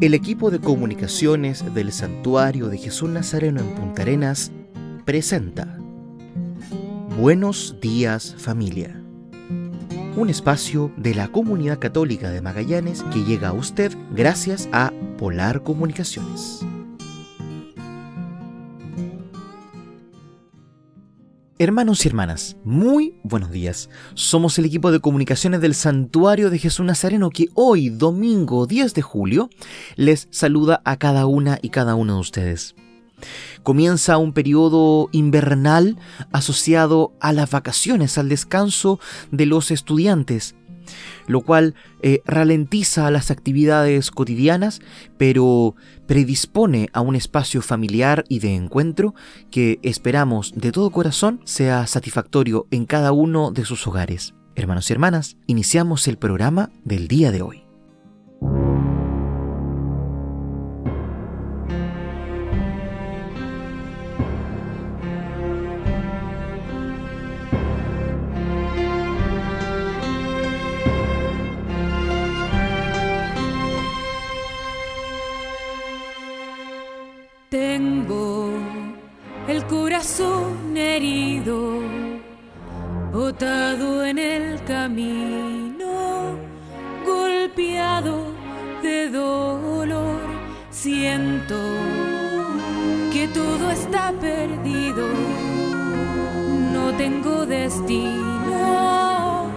El equipo de comunicaciones del Santuario de Jesús Nazareno en Punta Arenas presenta Buenos días, familia. Un espacio de la Comunidad Católica de Magallanes que llega a usted gracias a Polar Comunicaciones. Hermanos y hermanas, muy buenos días. Somos el equipo de comunicaciones del Santuario de Jesús Nazareno que hoy, domingo 10 de julio, les saluda a cada una y cada uno de ustedes. Comienza un periodo invernal asociado a las vacaciones, al descanso de los estudiantes, lo cual ralentiza las actividades cotidianas, pero predispone a un espacio familiar y de encuentro que esperamos de todo corazón sea satisfactorio en cada uno de sus hogares. Hermanos y hermanas, iniciamos el programa del día de hoy. Tengo el corazón herido, botado en el camino, golpeado de dolor. Siento que todo está perdido, no tengo destino,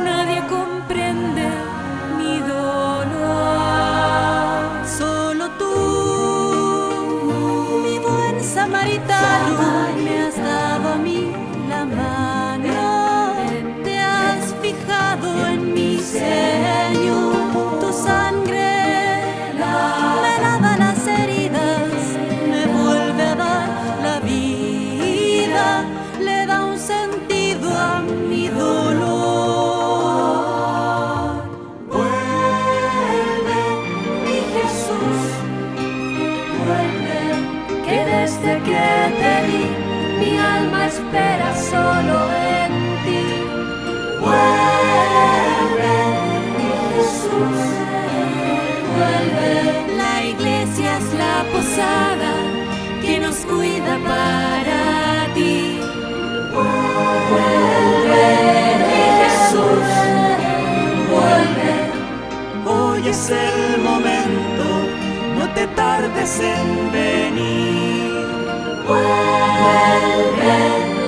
nadie comprende mi dolor. Solo tú, samaritano, me has dado a mí la mano, te has fijado en mi Señor, tu sangre me lava las heridas, me vuelve a dar la vida, le da un sentido a mi dolor. Vuelve, mi Jesús, vuelve, que desde que te vi, mi alma espera solo en ti. Vuelve, mi Jesús, vuelve. La iglesia es la posada que nos cuida para ti. Vuelve, mi Jesús, vuelve. Hoy es el momento, no te tardes en venir. Vuelve,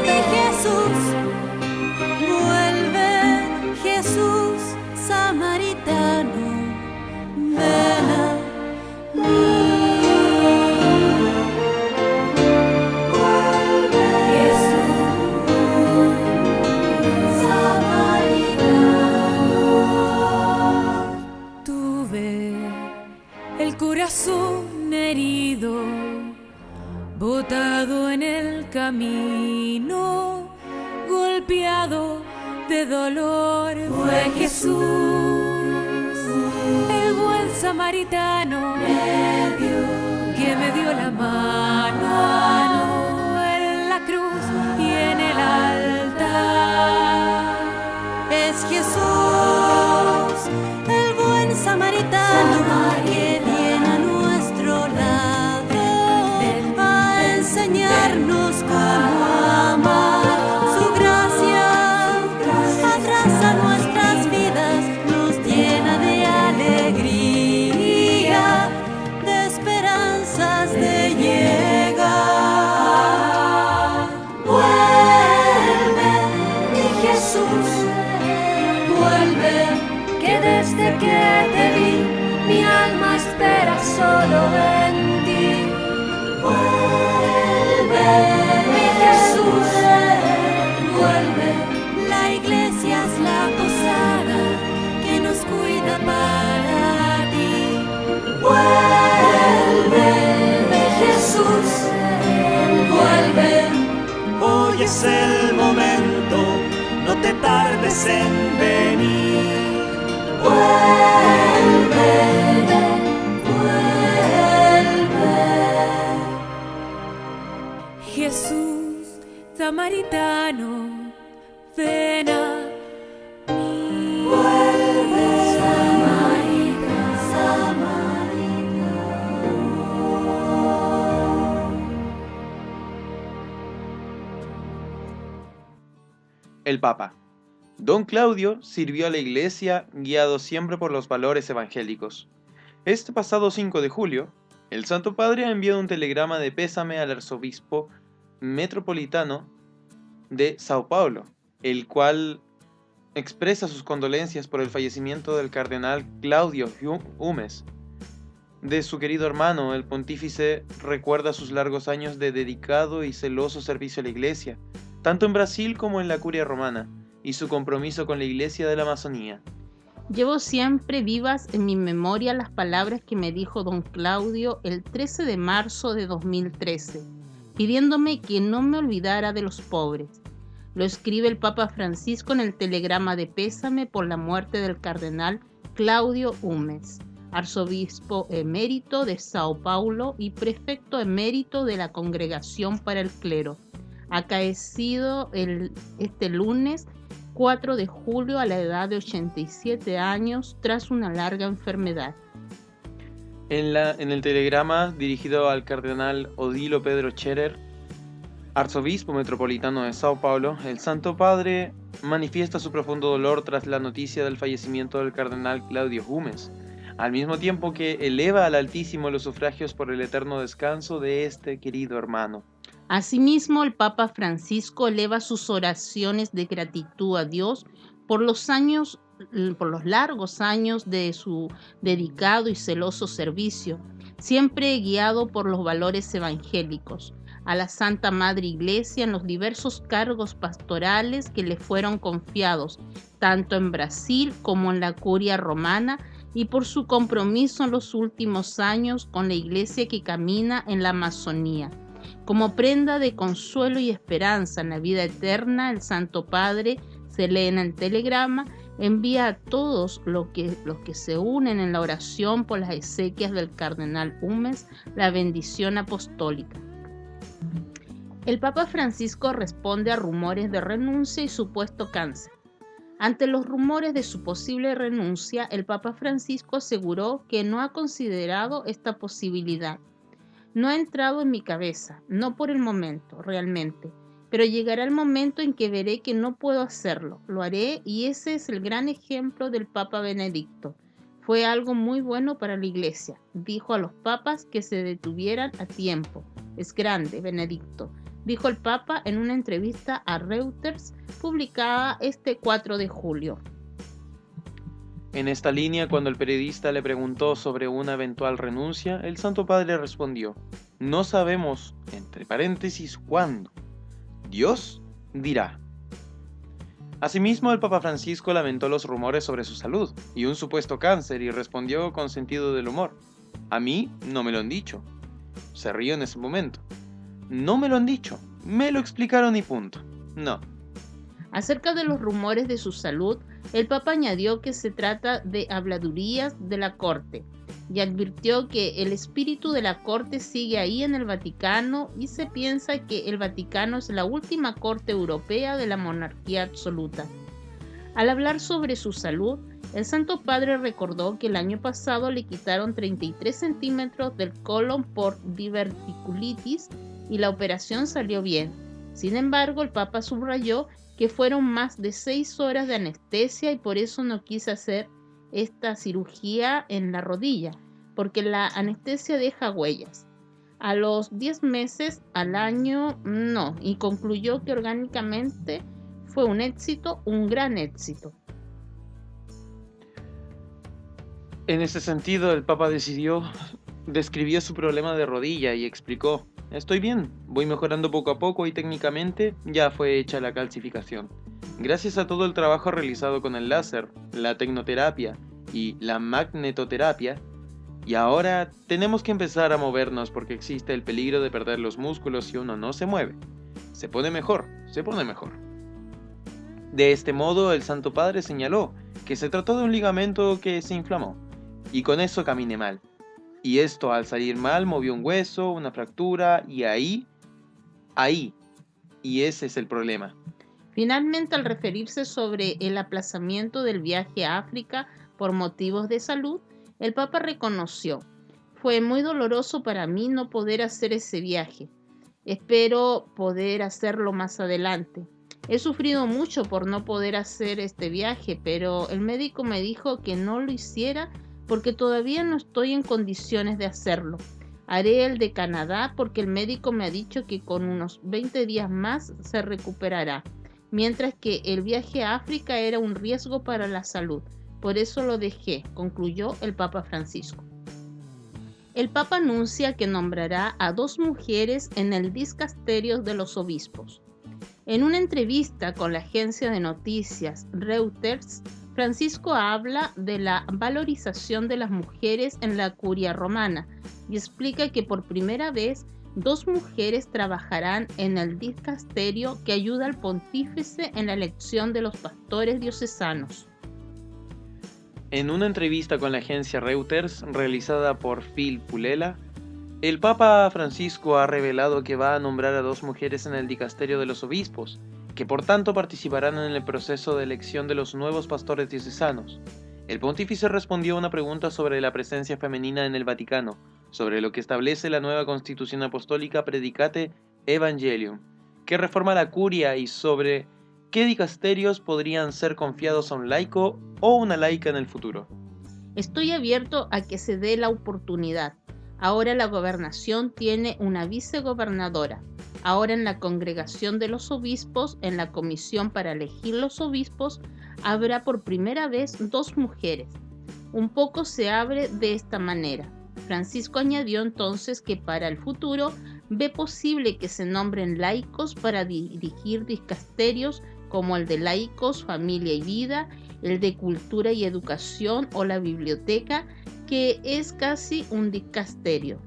mi Jesús, vuelve, Jesús samaritano, ven a mí. Vuelve, Jesús samaritano. Tuve el corazón herido, botado en el camino, golpeado de dolor. Fue Jesús, el buen samaritano, que me dio la mano en la cruz y en el altar. Es Jesús, el buen samaritano, que viene a nuestro lado a enseñarnos cómo amar. Su gracia abraza nuestras vidas, nos llena de alegría, de esperanzas de llegar. Vuelve, mi Jesús, vuelve, que desde que te vi, mi alma espera solo en ti. Vuelve, mi Jesús, vuelve. La iglesia es la posada que nos cuida para ti. Vuelve, mi Jesús, vuelve. Hoy es el momento, no te tardes en venir. Vuelve, vuelve. Jesús samaritano, ven a mí. Vuelve, Samaritano, El Papa. Don Claudio sirvió a la Iglesia guiado siempre por los valores evangélicos. Este pasado 5 de julio, el Santo Padre ha enviado un telegrama de pésame al arzobispo metropolitano de Sao Paulo, el cual expresa sus condolencias por el fallecimiento del cardenal Claudio Humes. De su querido hermano, el pontífice recuerda sus largos años de dedicado y celoso servicio a la Iglesia, tanto en Brasil como en la Curia Romana, y su compromiso con la Iglesia de la Amazonía. Llevo siempre vivas en mi memoria las palabras que me dijo don Claudio el 13 de marzo de 2013, pidiéndome que no me olvidara de los pobres. Lo escribe el Papa Francisco en el telegrama de pésame por la muerte del cardenal Claudio Humes, arzobispo emérito de Sao Paulo y prefecto emérito de la Congregación para el Clero, acaecido este lunes 4 de julio a la edad de 87 años tras una larga enfermedad. En el telegrama dirigido al cardenal Odilo Pedro Scherer, arzobispo metropolitano de Sao Paulo, el Santo Padre manifiesta su profundo dolor tras la noticia del fallecimiento del cardenal Claudio Humes, al mismo tiempo que eleva al Altísimo los sufragios por el eterno descanso de este querido hermano. Asimismo, el Papa Francisco eleva sus oraciones de gratitud a Dios por los largos años de su dedicado y celoso servicio, siempre guiado por los valores evangélicos, a la Santa Madre Iglesia en los diversos cargos pastorales que le fueron confiados, tanto en Brasil como en la Curia Romana, y por su compromiso en los últimos años con la Iglesia que camina en la Amazonía. Como prenda de consuelo y esperanza en la vida eterna, el Santo Padre, se lee en el telegrama, envía a todos los que se unen en la oración por las exequias del cardenal Humes la bendición apostólica. El Papa Francisco responde a rumores de renuncia y supuesto cáncer. Ante los rumores de su posible renuncia, el Papa Francisco aseguró que no ha considerado esta posibilidad. No ha entrado en mi cabeza, no por el momento, realmente, pero llegará el momento en que veré que no puedo hacerlo. Lo haré y ese es el gran ejemplo del Papa Benedicto. Fue algo muy bueno para la Iglesia. Dijo a los papas que se detuvieran a tiempo. Es grande, Benedicto, dijo el Papa en una entrevista a Reuters publicada este 4 de julio. En esta línea, cuando el periodista le preguntó sobre una eventual renuncia, el Santo Padre respondió: no sabemos, entre paréntesis, cuándo. Dios dirá. Asimismo, el Papa Francisco lamentó los rumores sobre su salud y un supuesto cáncer y respondió con sentido del humor: a mí no me lo han dicho. Se rió en ese momento. No me lo han dicho, me lo explicaron y punto. No. Acerca de los rumores de su salud, el Papa añadió que se trata de habladurías de la corte y advirtió que el espíritu de la corte sigue ahí en el Vaticano y se piensa que el Vaticano es la última corte europea de la monarquía absoluta. Al hablar sobre su salud, el Santo Padre recordó que el año pasado le quitaron 33 centímetros del colon por diverticulitis y la operación salió bien. Sin embargo, el Papa subrayó que fueron más de 6 horas de anestesia y por eso no quise hacer esta cirugía en la rodilla, porque la anestesia deja huellas. A los 10 meses, al año, no, y concluyó que orgánicamente fue un éxito, un gran éxito. En ese sentido, el Papa describió su problema de rodilla y explicó: estoy bien, voy mejorando poco a poco y técnicamente ya fue hecha la calcificación. Gracias a todo el trabajo realizado con el láser, la tecnoterapia y la magnetoterapia, y ahora tenemos que empezar a movernos porque existe el peligro de perder los músculos si uno no se mueve. Se pone mejor. De este modo, el Santo Padre señaló que se trató de un ligamento que se inflamó, y con eso caminé mal. Y esto, al salir mal, movió un hueso, una fractura, y ahí, y ese es el problema. Finalmente, al referirse sobre el aplazamiento del viaje a África por motivos de salud, el Papa reconoció: fue muy doloroso para mí no poder hacer ese viaje. Espero poder hacerlo más adelante. He sufrido mucho por no poder hacer este viaje, pero el médico me dijo que no lo hiciera porque todavía no estoy en condiciones de hacerlo. Haré el de Canadá porque el médico me ha dicho que con unos 20 días más se recuperará, mientras que el viaje a África era un riesgo para la salud. Por eso lo dejé, concluyó el Papa Francisco. El Papa anuncia que nombrará a 2 mujeres en el dicasterio de los obispos. En una entrevista con la agencia de noticias Reuters, Francisco habla de la valorización de las mujeres en la curia romana y explica que por primera vez 2 mujeres trabajarán en el dicasterio que ayuda al pontífice en la elección de los pastores diocesanos. En una entrevista con la agencia Reuters realizada por Phil Pulela, el Papa Francisco ha revelado que va a nombrar a 2 mujeres en el dicasterio de los obispos, que por tanto participarán en el proceso de elección de los nuevos pastores diocesanos. El pontífice respondió a una pregunta sobre la presencia femenina en el Vaticano, sobre lo que establece la nueva Constitución Apostólica Predicate Evangelium, que reforma la curia, y sobre qué dicasterios podrían ser confiados a un laico o una laica en el futuro. Estoy abierto a que se dé la oportunidad. Ahora la gobernación tiene una vicegobernadora. Ahora en la congregación de los obispos, en la comisión para elegir los obispos, habrá por primera vez 2 mujeres. Un poco se abre de esta manera. Francisco añadió entonces que para el futuro ve posible que se nombren laicos para dirigir dicasterios como el de laicos, familia y vida, el de cultura y educación o la biblioteca, que es casi un dicasterio.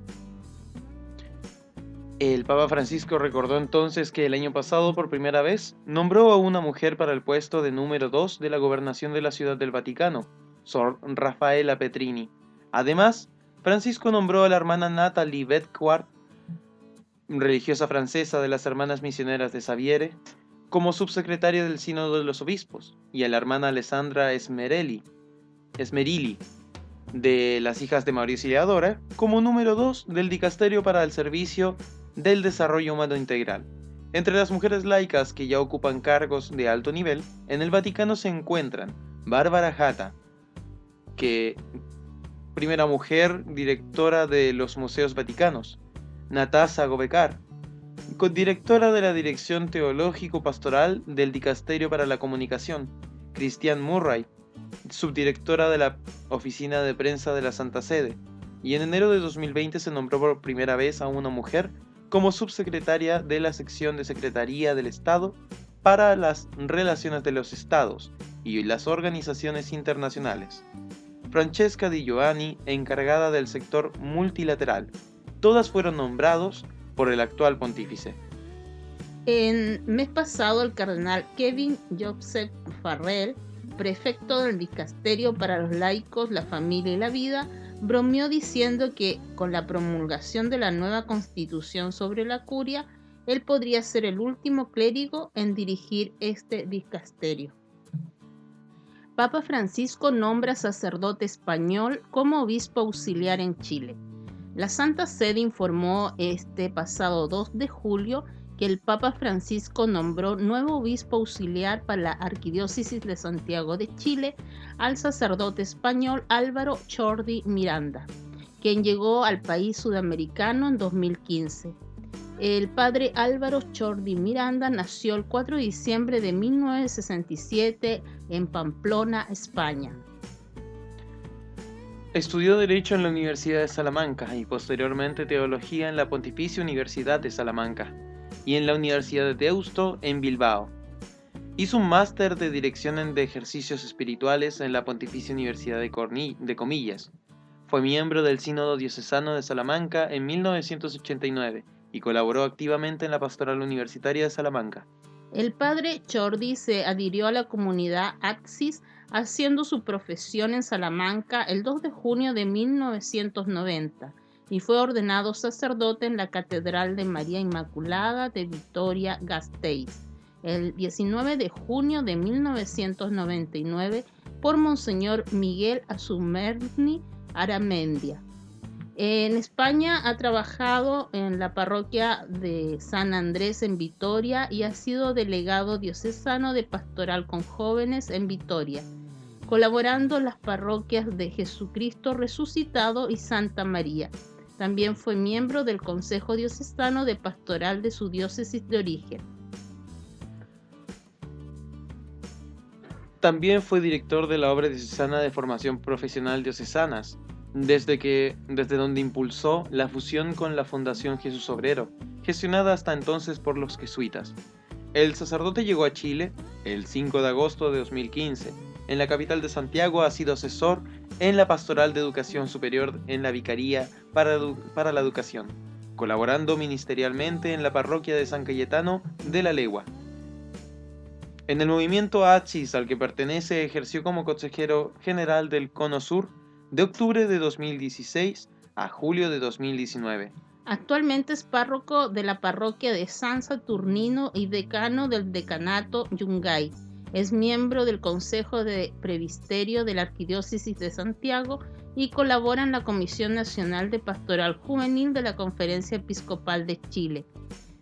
El Papa Francisco recordó entonces que el año pasado, por primera vez, nombró a una mujer para el puesto de número 2 de la gobernación de la Ciudad del Vaticano, Sor Raffaella Petrini. Además, Francisco nombró a la hermana Nathalie Bedquart, religiosa francesa de las Hermanas Misioneras de Xavier, como subsecretaria del Sínodo de los Obispos, y a la hermana Alessandra Esmerilli, de las Hijas de María Auxiliadora, como número 2 del dicasterio para el servicio del desarrollo humano integral. Entre las mujeres laicas que ya ocupan cargos de alto nivel, en el Vaticano se encuentran Bárbara Hatta, que primera mujer directora de los Museos Vaticanos, Natasha Gobekar, directora de la Dirección Teológico-Pastoral del Dicasterio para la Comunicación, Christiane Murray, subdirectora de la Oficina de Prensa de la Santa Sede, y en enero de 2020 se nombró por primera vez a una mujer como subsecretaria de la sección de Secretaría del Estado para las Relaciones de los Estados y las Organizaciones Internacionales, Francesca Di Giovanni, encargada del sector multilateral. Todas fueron nombrados por el actual pontífice. En mes pasado, el cardenal Kevin Joseph Farrell, prefecto del dicasterio para los laicos, la familia y la vida, bromeó diciendo que con la promulgación de la nueva constitución sobre la curia, él podría ser el último clérigo en dirigir este dicasterio. Papa Francisco nombra sacerdote español como obispo auxiliar en Chile. La Santa Sede informó este pasado 2 de julio que el Papa Francisco nombró nuevo obispo auxiliar para la Arquidiócesis de Santiago de Chile al sacerdote español Álvaro Chordi Miranda, quien llegó al país sudamericano en 2015. El padre Álvaro Chordi Miranda nació el 4 de diciembre de 1967 en Pamplona, España. Estudió Derecho en la Universidad de Salamanca y posteriormente Teología en la Pontificia Universidad de Salamanca y en la Universidad de Deusto en Bilbao. Hizo un máster de Dirección de Ejercicios Espirituales en la Pontificia Universidad de Comillas. Fue miembro del Sínodo Diocesano de Salamanca en 1989 y colaboró activamente en la Pastoral Universitaria de Salamanca. El padre Chordi se adhirió a la comunidad Axis haciendo su profesión en Salamanca el 2 de junio de 1990 y fue ordenado sacerdote en la Catedral de María Inmaculada de Vitoria-Gasteiz el 19 de junio de 1999 por Monseñor Miguel Azumerni Aramendia. En España ha trabajado en la parroquia de San Andrés en Vitoria y ha sido delegado diocesano de Pastoral con Jóvenes en Vitoria, colaborando en las parroquias de Jesucristo Resucitado y Santa María. También fue miembro del Consejo Diocesano de Pastoral de su diócesis de origen. También fue director de la Obra Diocesana de Formación Profesional Diocesanas, desde donde impulsó la fusión con la Fundación Jesús Obrero, gestionada hasta entonces por los jesuitas. El sacerdote llegó a Chile el 5 de agosto de 2015. En la capital de Santiago ha sido asesor en la Pastoral de Educación Superior en la Vicaría para la Educación, colaborando ministerialmente en la parroquia de San Cayetano de la Legua. En el movimiento Achis al que pertenece ejerció como consejero general del Cono Sur de octubre de 2016 a julio de 2019. Actualmente es párroco de la parroquia de San Saturnino y decano del decanato Yungay. Es miembro del Consejo de Presbiterio de la Arquidiócesis de Santiago y colabora en la Comisión Nacional de Pastoral Juvenil de la Conferencia Episcopal de Chile.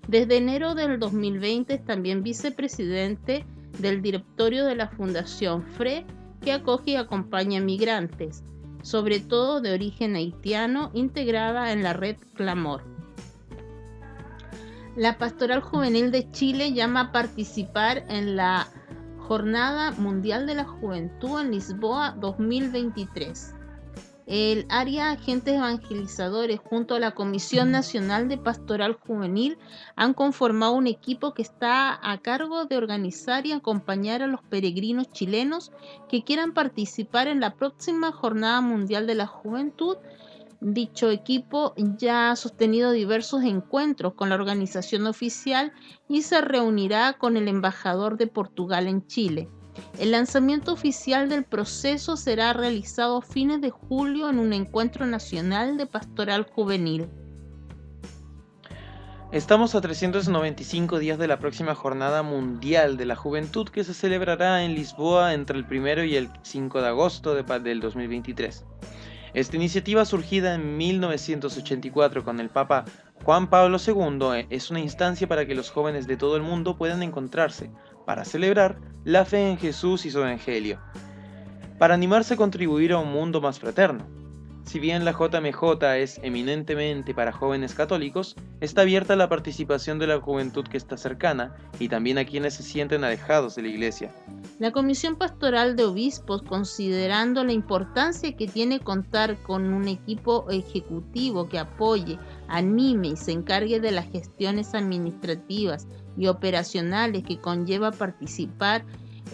Desde enero del 2020 es también vicepresidente del directorio de la Fundación FRE, que acoge y acompaña migrantes, sobre todo de origen haitiano, integrada en la red Clamor. La Pastoral Juvenil de Chile llama a participar en la Jornada Mundial de la Juventud en Lisboa 2023. El área Agentes Evangelizadores junto a la Comisión Nacional de Pastoral Juvenil han conformado un equipo que está a cargo de organizar y acompañar a los peregrinos chilenos que quieran participar en la próxima Jornada Mundial de la Juventud. Dicho equipo ya ha sostenido diversos encuentros con la organización oficial y se reunirá con el embajador de Portugal en Chile. El lanzamiento oficial del proceso será realizado a fines de julio en un encuentro nacional de pastoral juvenil. Estamos a 395 días de la próxima Jornada Mundial de la Juventud que se celebrará en Lisboa entre el 1 y el 5 de agosto del 2023. Esta iniciativa, surgida en 1984 con el Papa Juan Pablo II, es una instancia para que los jóvenes de todo el mundo puedan encontrarse para celebrar la fe en Jesús y su Evangelio, para animarse a contribuir a un mundo más fraterno. Si bien la JMJ es eminentemente para jóvenes católicos, está abierta a la participación de la juventud que está cercana y también a quienes se sienten alejados de la Iglesia. La Comisión Pastoral de Obispos, considerando la importancia que tiene contar con un equipo ejecutivo que apoye, anime y se encargue de las gestiones administrativas y operacionales que conlleva participar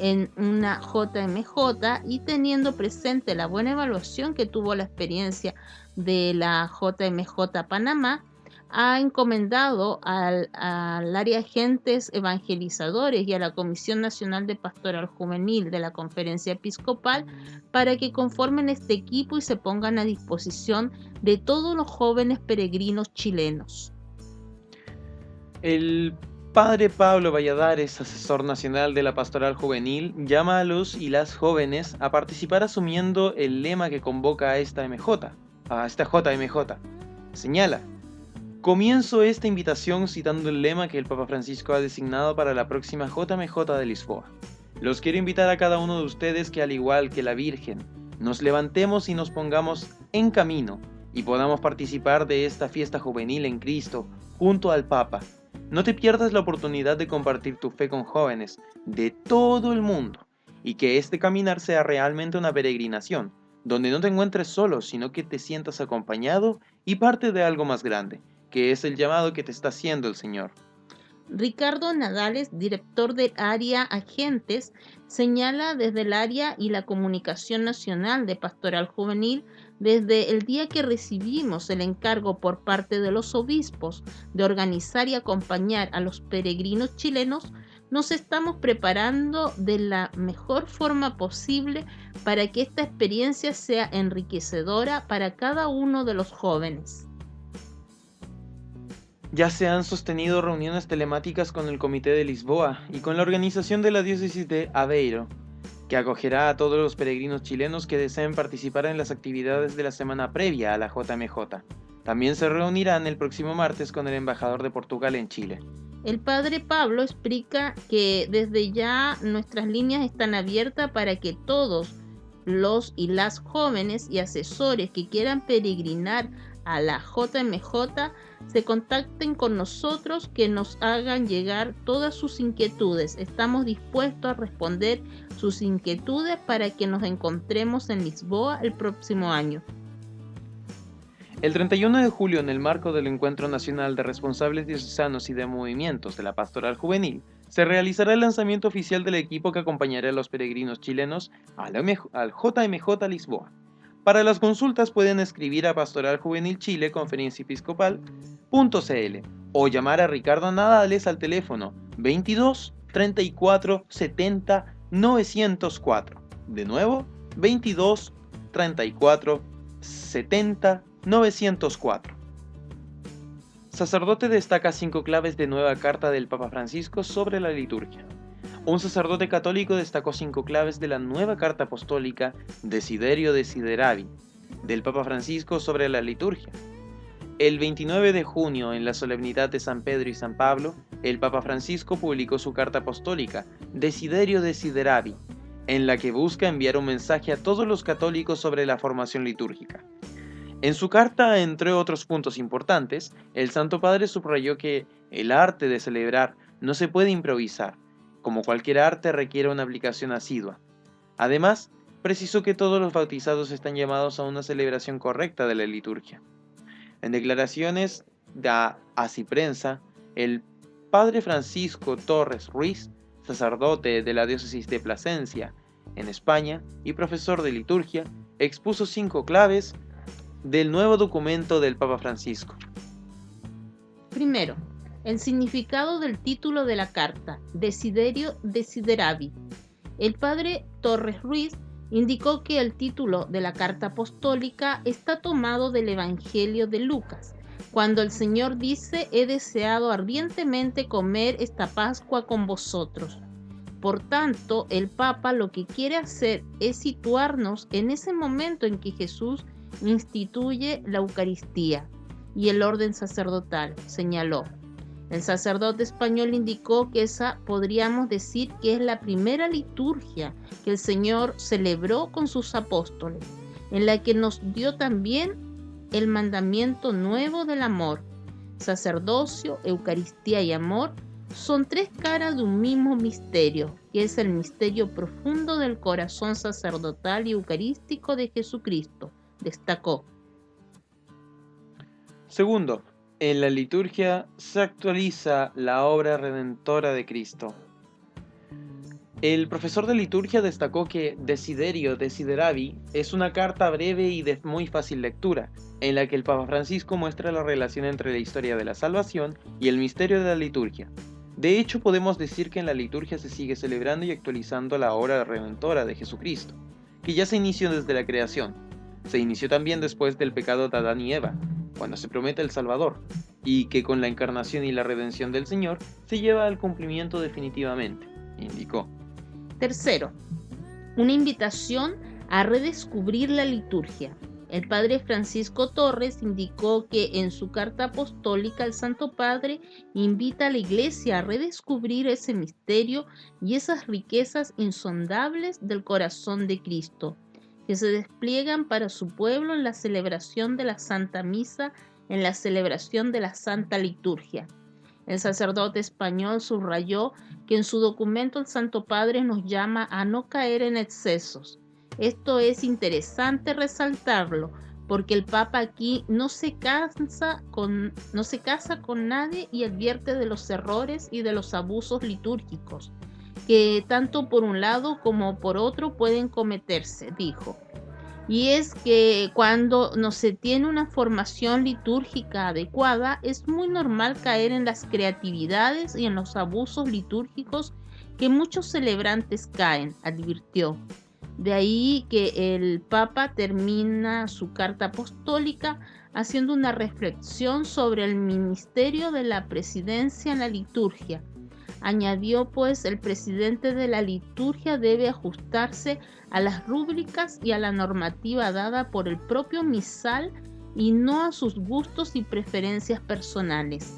en una JMJ y teniendo presente la buena evaluación que tuvo la experiencia de la JMJ Panamá, ha encomendado al área Agentes Evangelizadores y a la Comisión Nacional de Pastoral Juvenil de la Conferencia Episcopal para que conformen este equipo y se pongan a disposición de todos los jóvenes peregrinos chilenos. El Padre Pablo Valladares, asesor nacional de la Pastoral Juvenil, llama a los y las jóvenes a participar asumiendo el lema que convoca a esta JMJ. Señala: comienzo esta invitación citando el lema que el Papa Francisco ha designado para la próxima JMJ de Lisboa. Los quiero invitar a cada uno de ustedes que, al igual que la Virgen, nos levantemos y nos pongamos en camino y podamos participar de esta fiesta juvenil en Cristo junto al Papa. No te pierdas la oportunidad de compartir tu fe con jóvenes de todo el mundo y que este caminar sea realmente una peregrinación, donde no te encuentres solo, sino que te sientas acompañado y parte de algo más grande, que es el llamado que te está haciendo el Señor. Ricardo Nadales, director del área Agentes, señala desde el área y la Comunicación Nacional de Pastoral Juvenil, desde el día que recibimos el encargo por parte de los obispos de organizar y acompañar a los peregrinos chilenos, nos estamos preparando de la mejor forma posible para que esta experiencia sea enriquecedora para cada uno de los jóvenes. Ya se han sostenido reuniones telemáticas con el Comité de Lisboa y con la organización de la Diócesis de Aveiro. que acogerá a todos los peregrinos chilenos que deseen participar en las actividades de la semana previa a la JMJ. También se reunirán el próximo martes con el embajador de Portugal en Chile. El padre Pablo explica que desde ya nuestras líneas están abiertas para que todos los y las jóvenes y asesores que quieran peregrinar a la JMJ se contacten con nosotros, que nos hagan llegar todas sus inquietudes. Estamos dispuestos a responder sus inquietudes para que nos encontremos en Lisboa el próximo año. El 31 de julio, en el marco del Encuentro Nacional de Responsables Diocesanos y de Movimientos de la Pastoral Juvenil, se realizará el lanzamiento oficial del equipo que acompañará a los peregrinos chilenos al JMJ Lisboa. Para las consultas pueden escribir a Pastoral Juvenil Chile Conferencia Episcopal.cl o llamar a Ricardo Nadales al teléfono 22 34 70 904. De nuevo, 22 34 70 904. Sacerdote destaca 5 claves de nueva carta del Papa Francisco sobre la liturgia. Un sacerdote católico destacó 5 claves de la nueva carta apostólica Desiderio Desideravi del Papa Francisco sobre la liturgia. El 29 de junio, en la solemnidad de San Pedro y San Pablo, el Papa Francisco publicó su carta apostólica Desiderio Desideravi, en la que busca enviar un mensaje a todos los católicos sobre la formación litúrgica. En su carta, entre otros puntos importantes, el Santo Padre subrayó que el arte de celebrar no se puede improvisar, como cualquier arte requiere una aplicación asidua. Además, precisó que todos los bautizados están llamados a una celebración correcta de la liturgia. En declaraciones a Asiprensa, el Padre Francisco Torres Ruiz, sacerdote de la diócesis de Plasencia, en España, y profesor de liturgia, expuso 5 claves del nuevo documento del Papa Francisco. Primero, el significado del título de la carta, Desiderio Desideravi. El padre Torres Ruiz indicó que el título de la carta apostólica está tomado del Evangelio de Lucas, cuando el Señor dice: he deseado ardientemente comer esta Pascua con vosotros. Por tanto, el Papa lo que quiere hacer es situarnos en ese momento en que Jesús instituye la Eucaristía y el orden sacerdotal, señaló. El sacerdote español indicó que esa podríamos decir que es la primera liturgia que el Señor celebró con sus apóstoles, en la que nos dio también el mandamiento nuevo del amor. Sacerdocio, Eucaristía y amor son 3 caras de un mismo misterio, que es el misterio profundo del corazón sacerdotal y eucarístico de Jesucristo, destacó. Segundo, en la liturgia se actualiza la obra redentora de Cristo. El profesor de liturgia destacó que Desiderio Desideravi es una carta breve y de muy fácil lectura, en la que el Papa Francisco muestra la relación entre la historia de la salvación y el misterio de la liturgia. De hecho, podemos decir que en la liturgia se sigue celebrando y actualizando la obra redentora de Jesucristo, que ya se inició desde la creación. Se inició también después del pecado de Adán y Eva, cuando se promete el Salvador, y que con la encarnación y la redención del Señor se lleva al cumplimiento definitivamente, indicó. Tercero, una invitación a redescubrir la liturgia. El padre Francisco Torres indicó que en su carta apostólica el Santo Padre invita a la Iglesia a redescubrir ese misterio y esas riquezas insondables del corazón de Cristo, que se despliegan para su pueblo en la celebración de la Santa Misa, en la celebración de la Santa Liturgia. El sacerdote español subrayó que en su documento el Santo Padre nos llama a no caer en excesos. Esto es interesante resaltarlo, porque el Papa aquí no se casa con nadie y advierte de los errores y de los abusos litúrgicos, que tanto por un lado como por otro pueden cometerse, dijo. Y es que cuando no se tiene una formación litúrgica adecuada, es muy normal caer en las creatividades y en los abusos litúrgicos que muchos celebrantes caen, advirtió. De ahí que el Papa termina su carta apostólica haciendo una reflexión sobre el ministerio de la presidencia en la liturgia, Añadió, pues, el presidente de la liturgia debe ajustarse a las rúbricas y a la normativa dada por el propio misal y no a sus gustos y preferencias personales.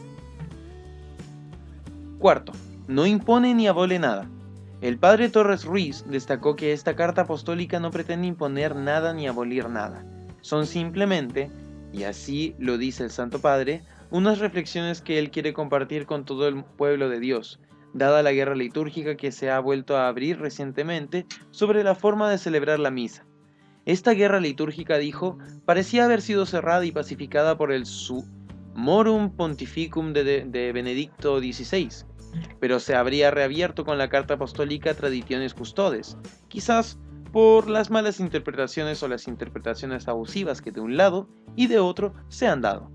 Cuarto, no impone ni abole nada. El padre Torres Ruiz destacó que esta carta apostólica no pretende imponer nada ni abolir nada. Son simplemente, y así lo dice el Santo Padre, unas reflexiones que él quiere compartir con todo el pueblo de Dios, dada la guerra litúrgica que se ha vuelto a abrir recientemente sobre la forma de celebrar la misa. Esta guerra litúrgica, dijo, parecía haber sido cerrada y pacificada por el Summorum Pontificum de Benedicto XVI, pero se habría reabierto con la carta apostólica Traditiones Custodes, quizás por las malas interpretaciones o las interpretaciones abusivas que de un lado y de otro se han dado.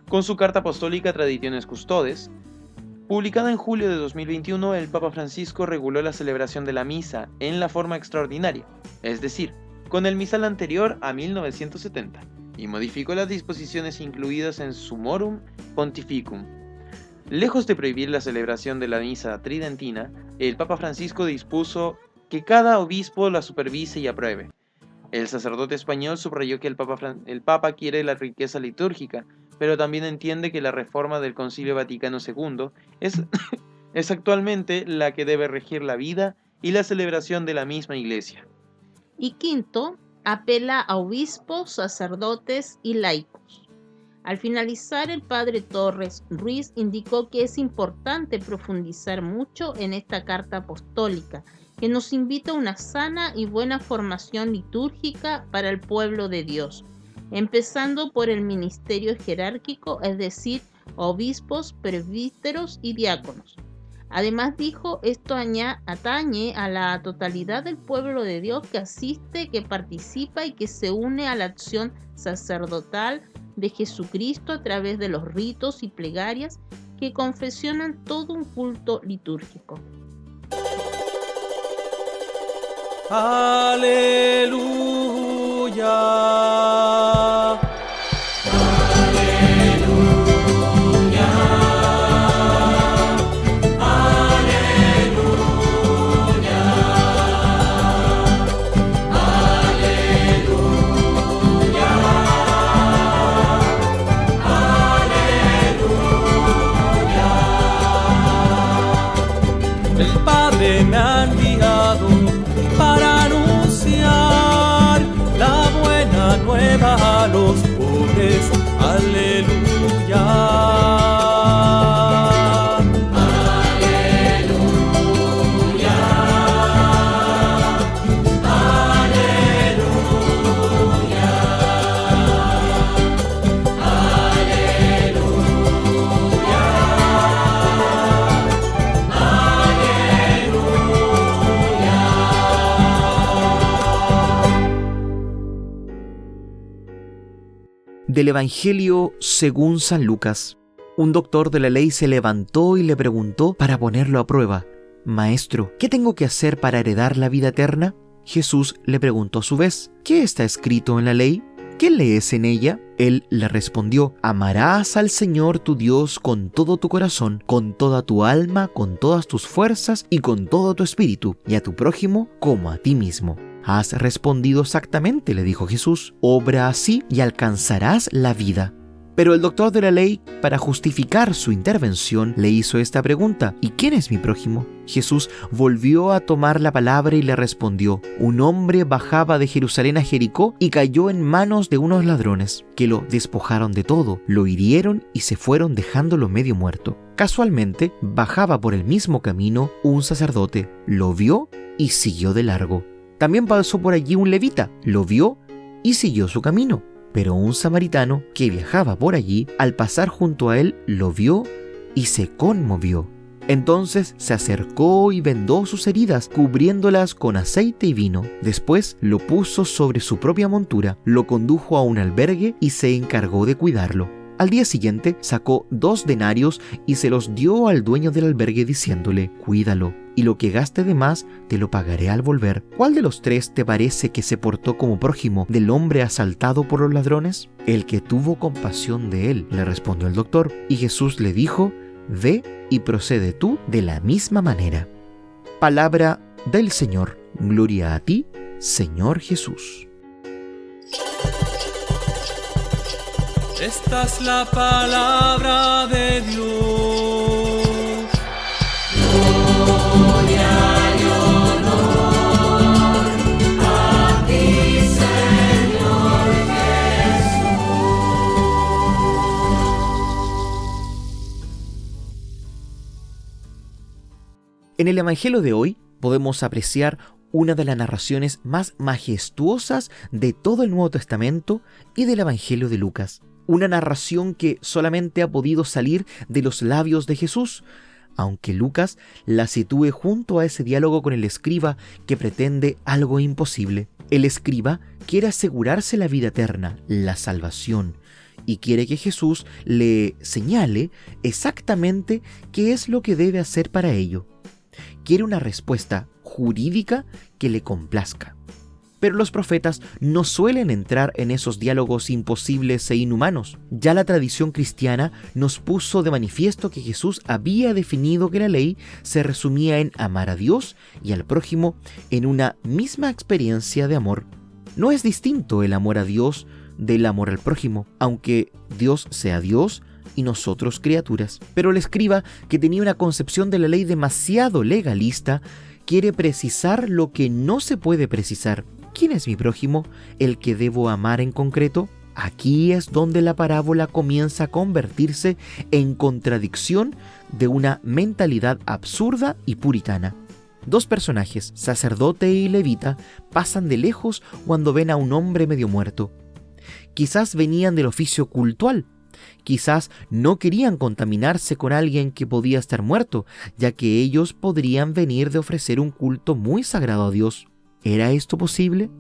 Con su carta apostólica Traditiones Custodes, publicada en julio de 2021, el Papa Francisco reguló la celebración de la misa en la forma extraordinaria, es decir, con el misal anterior a 1970, y modificó las disposiciones incluidas en Summorum Pontificum. Lejos de prohibir la celebración de la misa tridentina, el Papa Francisco dispuso que cada obispo la supervise y apruebe. El sacerdote español subrayó que el Papa quiere la riqueza litúrgica, pero también entiende que la reforma del Concilio Vaticano II es actualmente la que debe regir la vida y la celebración de la misma Iglesia. Y quinto, apela a obispos, sacerdotes y laicos. Al finalizar, el padre Torres Ruiz indicó que es importante profundizar mucho en esta carta apostólica, que nos invita a una sana y buena formación litúrgica para el pueblo de Dios, empezando por el ministerio jerárquico, es decir, obispos, presbíteros y diáconos. Además, dijo, esto atañe a la totalidad del pueblo de Dios que asiste, que participa y que se une a la acción sacerdotal de Jesucristo a través de los ritos y plegarias que confesionan todo un culto litúrgico. Aleluya. Me ha enviado para anunciar la buena nueva a los pobres. Aleluya. Del Evangelio según San Lucas. Un doctor de la ley se levantó y le preguntó para ponerlo a prueba: Maestro, ¿qué tengo que hacer para heredar la vida eterna? Jesús le preguntó a su vez: ¿Qué está escrito en la ley? ¿Qué lees en ella? Él le respondió: Amarás al Señor tu Dios con todo tu corazón, con toda tu alma, con todas tus fuerzas y con todo tu espíritu, y a tu prójimo como a ti mismo. Has respondido exactamente, le dijo Jesús. Obra así y alcanzarás la vida. Pero el doctor de la ley, para justificar su intervención, le hizo esta pregunta: ¿Y quién es mi prójimo? Jesús volvió a tomar la palabra y le respondió: Un hombre bajaba de Jerusalén a Jericó y cayó en manos de unos ladrones, que lo despojaron de todo, lo hirieron y se fueron dejándolo medio muerto. Casualmente, bajaba por el mismo camino un sacerdote, lo vio y siguió de largo. También pasó por allí un levita, lo vio y siguió su camino. Pero un samaritano que viajaba por allí, al pasar junto a él, lo vio y se conmovió. Entonces se acercó y vendó sus heridas, cubriéndolas con aceite y vino. Después lo puso sobre su propia montura, lo condujo a un albergue y se encargó de cuidarlo. Al día siguiente sacó 2 denarios y se los dio al dueño del albergue diciéndole: Cuídalo, y lo que gaste de más te lo pagaré al volver. ¿Cuál de los 3 te parece que se portó como prójimo del hombre asaltado por los ladrones? El que tuvo compasión de él, le respondió el doctor. Y Jesús le dijo: Ve y procede tú de la misma manera. Palabra del Señor. Gloria a ti, Señor Jesús. Esta es la palabra de Dios. Gloria y honor a ti, Señor Jesús. En el Evangelio de hoy podemos apreciar una de las narraciones más majestuosas de todo el Nuevo Testamento y del Evangelio de Lucas. Una narración que solamente ha podido salir de los labios de Jesús, aunque Lucas la sitúe junto a ese diálogo con el escriba que pretende algo imposible. El escriba quiere asegurarse la vida eterna, la salvación, y quiere que Jesús le señale exactamente qué es lo que debe hacer para ello. Quiere una respuesta jurídica que le complazca. Pero los profetas no suelen entrar en esos diálogos imposibles e inhumanos. Ya la tradición cristiana nos puso de manifiesto que Jesús había definido que la ley se resumía en amar a Dios y al prójimo en una misma experiencia de amor. No es distinto el amor a Dios del amor al prójimo, aunque Dios sea Dios y nosotros criaturas. Pero el escriba, que tenía una concepción de la ley demasiado legalista, quiere precisar lo que no se puede precisar. ¿Quién es mi prójimo? ¿El que debo amar en concreto? Aquí es donde la parábola comienza a convertirse en contradicción de una mentalidad absurda y puritana. Dos personajes, sacerdote y levita, pasan de lejos cuando ven a un hombre medio muerto. Quizás venían del oficio cultual. Quizás no querían contaminarse con alguien que podía estar muerto, ya que ellos podrían venir de ofrecer un culto muy sagrado a Dios. ¿Era esto posible?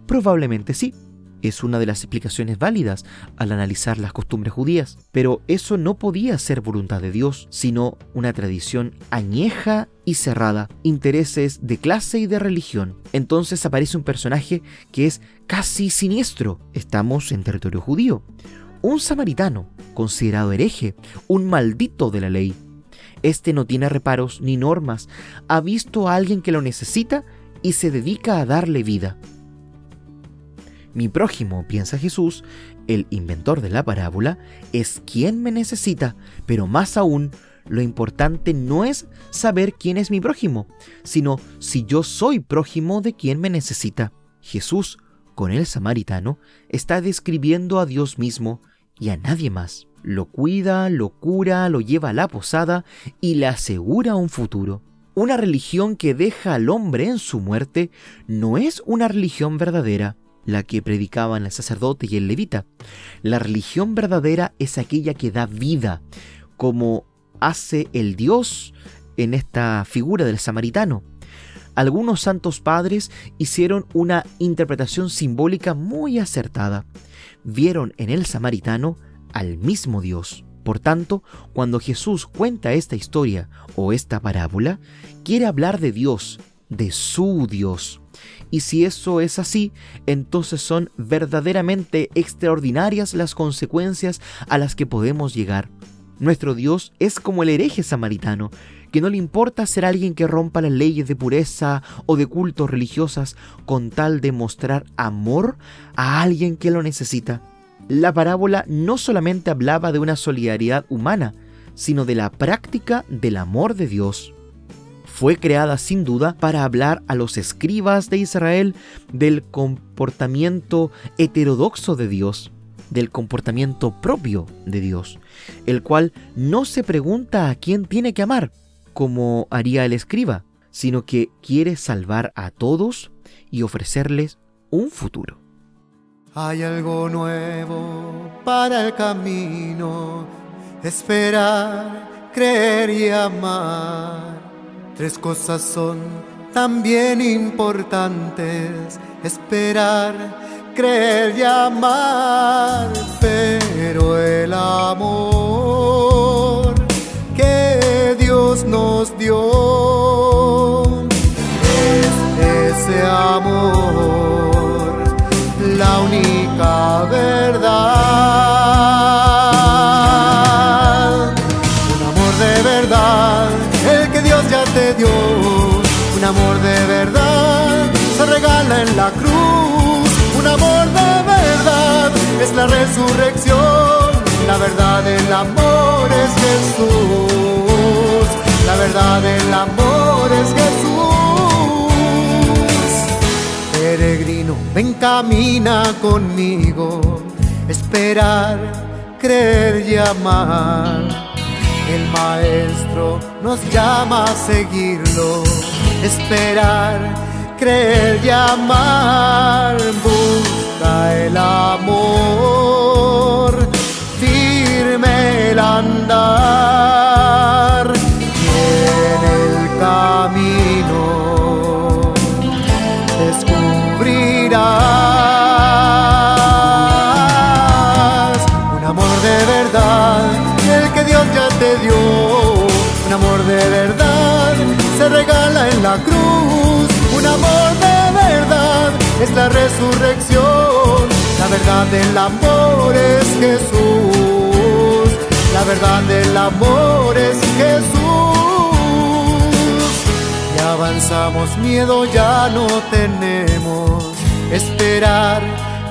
Probablemente sí. Es una de las explicaciones válidas al analizar las costumbres judías. Pero eso no podía ser voluntad de Dios, sino una tradición añeja y cerrada, intereses de clase y de religión. Entonces aparece un personaje que es casi siniestro. Estamos en territorio judío. Un samaritano, considerado hereje, un maldito de la ley. Este no tiene reparos ni normas, ha visto a alguien que lo necesita y se dedica a darle vida. Mi prójimo, piensa Jesús, el inventor de la parábola, es quien me necesita, pero más aún, lo importante no es saber quién es mi prójimo, sino si yo soy prójimo de quien me necesita. Jesús, con el samaritano, está describiendo a Dios mismo y a nadie más. Lo cuida, lo cura, lo lleva a la posada y le asegura un futuro. Una religión que deja al hombre en su muerte no es una religión verdadera, la que predicaban el sacerdote y el levita. La religión verdadera es aquella que da vida, como hace el Dios en esta figura del samaritano. Algunos santos padres hicieron una interpretación simbólica muy acertada. Vieron en el samaritano al mismo Dios. Por tanto, cuando Jesús cuenta esta historia o esta parábola, quiere hablar de Dios, de su Dios. Y si eso es así, entonces son verdaderamente extraordinarias las consecuencias a las que podemos llegar. Nuestro Dios es como el hereje samaritano, que no le importa ser alguien que rompa las leyes de pureza o de cultos religiosas con tal de mostrar amor a alguien que lo necesita. La parábola no solamente hablaba de una solidaridad humana, sino de la práctica del amor de Dios. Fue creada sin duda para hablar a los escribas de Israel del comportamiento heterodoxo de Dios, del comportamiento propio de Dios, el cual no se pregunta a quién tiene que amar, como haría el escriba, sino que quiere salvar a todos y ofrecerles un futuro. Hay algo nuevo para el camino, esperar, creer y amar. Tres cosas son también importantes: esperar, creer y amar. Pero el amor que Dios nos dio es ese amor, la única verdad. Un amor Jesús. La verdad del amor es Jesús. Peregrino, ven, camina conmigo. Esperar, creer y amar. El Maestro nos llama a seguirlo. Esperar, creer y amar. Busca el amor, firme el andar, y en el camino descubrirás un amor de verdad, el que Dios ya te dio. Un amor de verdad se regala en la cruz. Un amor de verdad es la resurrección. La verdad del amor es Jesús. La verdad del amor es Jesús. Y avanzamos, miedo ya no tenemos. Esperar,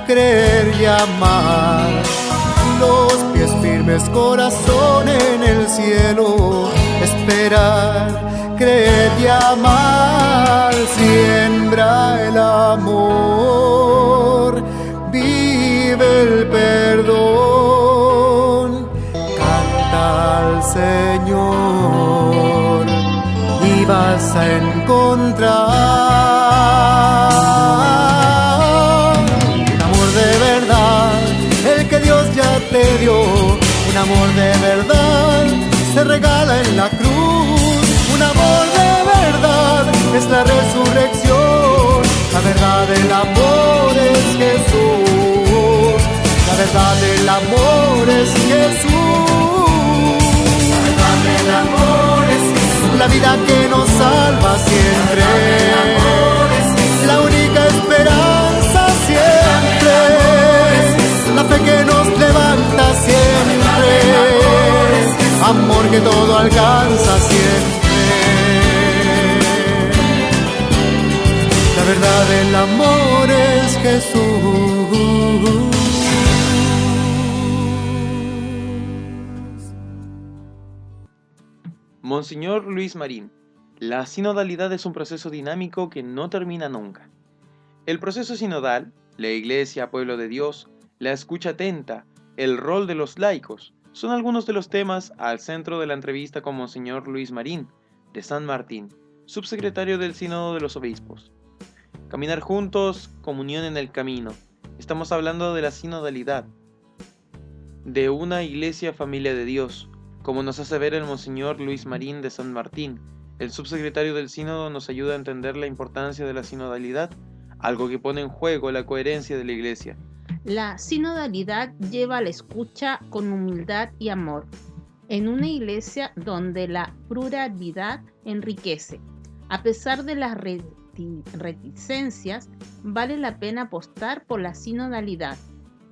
creer y amar. Los pies firmes, corazón en el cielo. Esperar, creer y amar. Siembra el amor, vive el perdón. Canta al Señor y vas a encontrar un amor de verdad, el que Dios ya te dio. Un amor de verdad se regala en la cruz. Un amor de verdad es la resurrección. La verdad del amor es Jesús. La verdad del amor es Jesús. La verdad del amor es Jesús. La vida que nos salva siempre. La única esperanza siempre. La fe que nos levanta siempre. Amor que todo alcanza siempre. La verdad del amor es Jesús. Monseñor Luis Marín, la sinodalidad es un proceso dinámico que no termina nunca. El proceso sinodal, la Iglesia, pueblo de Dios, la escucha atenta, el rol de los laicos, son algunos de los temas al centro de la entrevista con Monseñor Luis Marín, de San Martín, subsecretario del Sínodo de los Obispos. Caminar juntos, comunión en el camino. Estamos hablando de la sinodalidad, de una iglesia familia de Dios, como nos hace ver el Monseñor Luis Marín de San Martín. El subsecretario del Sínodo nos ayuda a entender la importancia de la sinodalidad, algo que pone en juego la coherencia de la iglesia. La sinodalidad lleva a la escucha con humildad y amor, en una iglesia donde la pluralidad enriquece. A pesar de las reticencias, vale la pena apostar por la sinodalidad,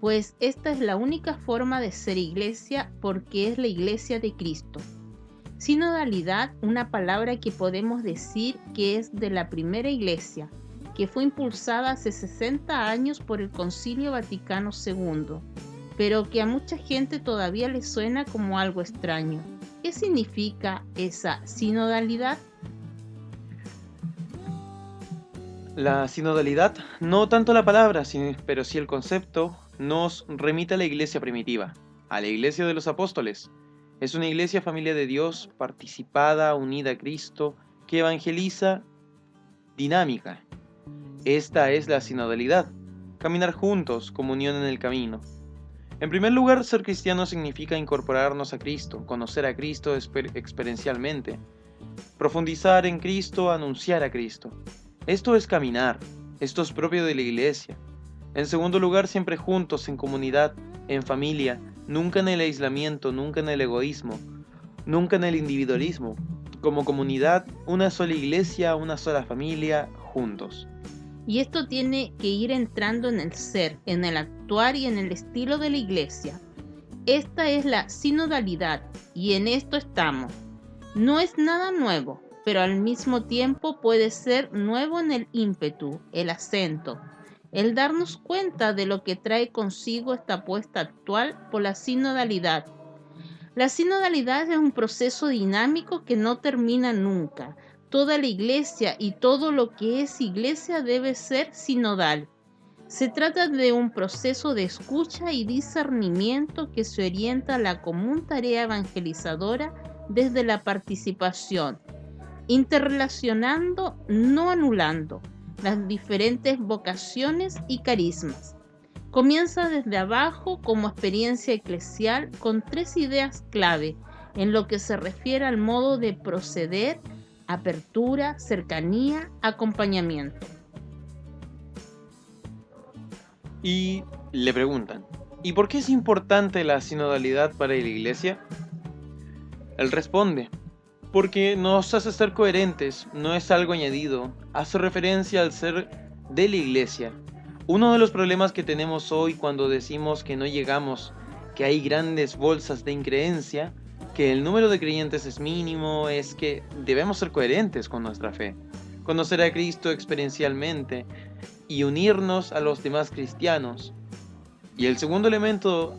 pues esta es la única forma de ser iglesia porque es la iglesia de Cristo. Sinodalidad, una palabra que podemos decir que es de la primera iglesia, que fue impulsada hace 60 años por el Concilio Vaticano II, pero que a mucha gente todavía le suena como algo extraño. ¿Qué significa esa sinodalidad? La sinodalidad, no tanto la palabra, pero sí el concepto, nos remite a la iglesia primitiva, a la iglesia de los apóstoles. Es una iglesia familia de Dios, participada, unida a Cristo, que evangeliza, dinámica. Esta es la sinodalidad, caminar juntos, comunión en el camino. En primer lugar, ser cristiano significa incorporarnos a Cristo, conocer a Cristo experiencialmente, profundizar en Cristo, anunciar a Cristo. Esto es caminar, esto es propio de la iglesia. En segundo lugar, siempre juntos, en comunidad, en familia, nunca en el aislamiento, nunca en el egoísmo, nunca en el individualismo. Como comunidad, una sola iglesia, una sola familia, juntos. Y esto tiene que ir entrando en el ser, en el actuar y en el estilo de la iglesia. Esta es la sinodalidad y en esto estamos. No es nada nuevo, pero al mismo tiempo puede ser nuevo en el ímpetu, el acento, el darnos cuenta de lo que trae consigo esta apuesta actual por la sinodalidad. La sinodalidad es un proceso dinámico que no termina nunca. Toda la iglesia y todo lo que es iglesia debe ser sinodal. Se trata de un proceso de escucha y discernimiento que se orienta a la común tarea evangelizadora desde la participación, interrelacionando, no anulando, las diferentes vocaciones y carismas. Comienza desde abajo como experiencia eclesial con 3 ideas clave en lo que se refiere al modo de proceder: apertura, cercanía, acompañamiento. Y le preguntan, ¿y por qué es importante la sinodalidad para la iglesia? Él responde, porque nos hace ser coherentes, no es algo añadido, hace referencia al ser de la iglesia. Uno de los problemas que tenemos hoy cuando decimos que no llegamos, que hay grandes bolsas de increencia, que el número de creyentes es mínimo, es que debemos ser coherentes con nuestra fe, conocer a Cristo experiencialmente y unirnos a los demás cristianos. Y el segundo elemento,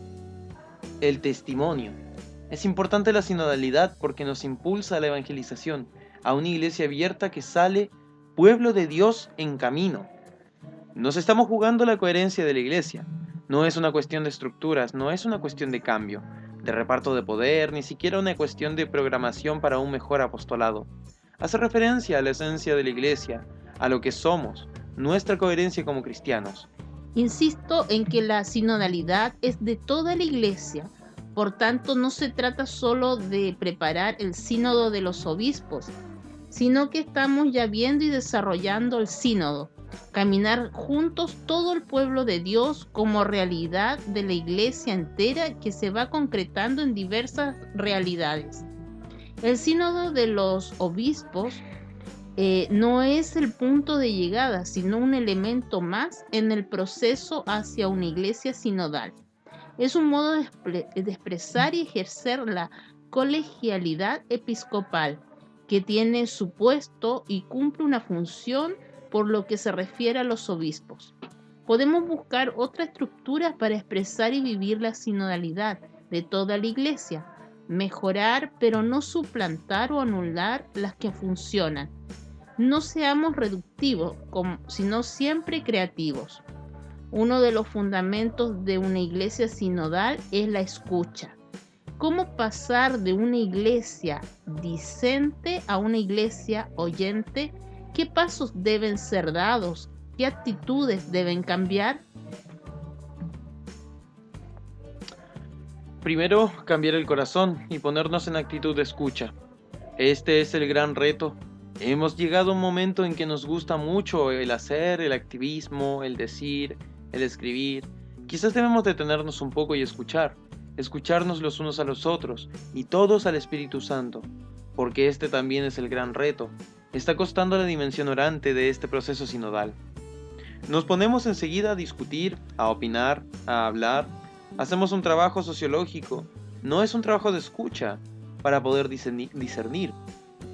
el testimonio. Es importante la sinodalidad porque nos impulsa a la evangelización, a una iglesia abierta que sale pueblo de Dios en camino. Nos estamos jugando la coherencia de la iglesia. No es una cuestión de estructuras, no es una cuestión de cambio, de reparto de poder, ni siquiera una cuestión de programación para un mejor apostolado. Hace referencia a la esencia de la iglesia, a lo que somos, nuestra coherencia como cristianos. Insisto en que la sinodalidad es de toda la iglesia. Por tanto, no se trata solo de preparar el sínodo de los obispos, sino que estamos ya viendo y desarrollando el sínodo, caminar juntos todo el pueblo de Dios como realidad de la iglesia entera que se va concretando en diversas realidades. El sínodo de los obispos no es el punto de llegada, sino un elemento más en el proceso hacia una iglesia sinodal. Es un modo de expresar y ejercer la colegialidad episcopal, que tiene su puesto y cumple una función por lo que se refiere a los obispos. Podemos buscar otra estructura para expresar y vivir la sinodalidad de toda la iglesia, mejorar pero no suplantar o anular las que funcionan. No seamos reductivos, sino siempre creativos. Uno de los fundamentos de una iglesia sinodal es la escucha. ¿Cómo pasar de una iglesia discente a una iglesia oyente? ¿Qué pasos deben ser dados? ¿Qué actitudes deben cambiar? Primero, cambiar el corazón y ponernos en actitud de escucha. Este es el gran reto. Hemos llegado a un momento en que nos gusta mucho el hacer, el activismo, el decir, el escribir. Quizás debemos detenernos un poco y escucharnos los unos a los otros y todos al Espíritu Santo, porque este también es el gran reto. Está costando la dimensión orante de este proceso sinodal. Nos ponemos enseguida a discutir, a opinar, a hablar. Hacemos un trabajo sociológico. No es un trabajo de escucha para poder discernir.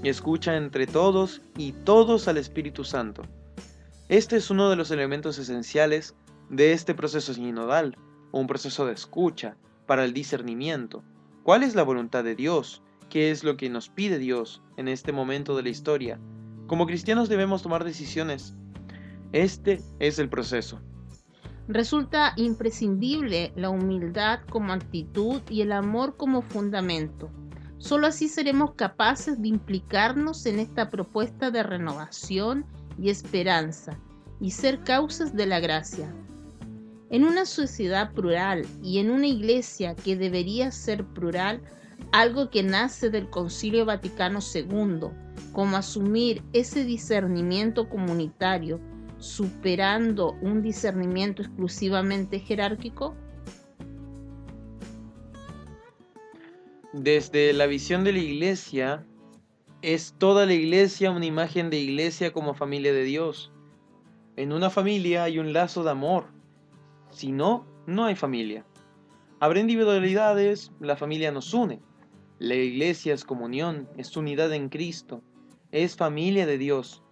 Escucha entre todos y todos al Espíritu Santo. Este es uno de los elementos esenciales de este proceso sinodal, un proceso de escucha para el discernimiento. ¿Cuál es la voluntad de Dios? ¿Qué es lo que nos pide Dios en este momento de la historia? Como cristianos debemos tomar decisiones. Este es el proceso. Resulta imprescindible la humildad como actitud y el amor como fundamento. Solo así seremos capaces de implicarnos en esta propuesta de renovación y esperanza y ser causas de la gracia. En una sociedad plural y en una iglesia que debería ser plural, algo que nace del Concilio Vaticano II, como asumir ese discernimiento comunitario, superando un discernimiento exclusivamente jerárquico. Desde la visión de la iglesia, es toda la iglesia una imagen de iglesia como familia de Dios. En una familia hay un lazo de amor. Si no, no hay familia. Habrá individualidades, la familia nos une. La iglesia es comunión, es unidad en Cristo, es familia de Dios.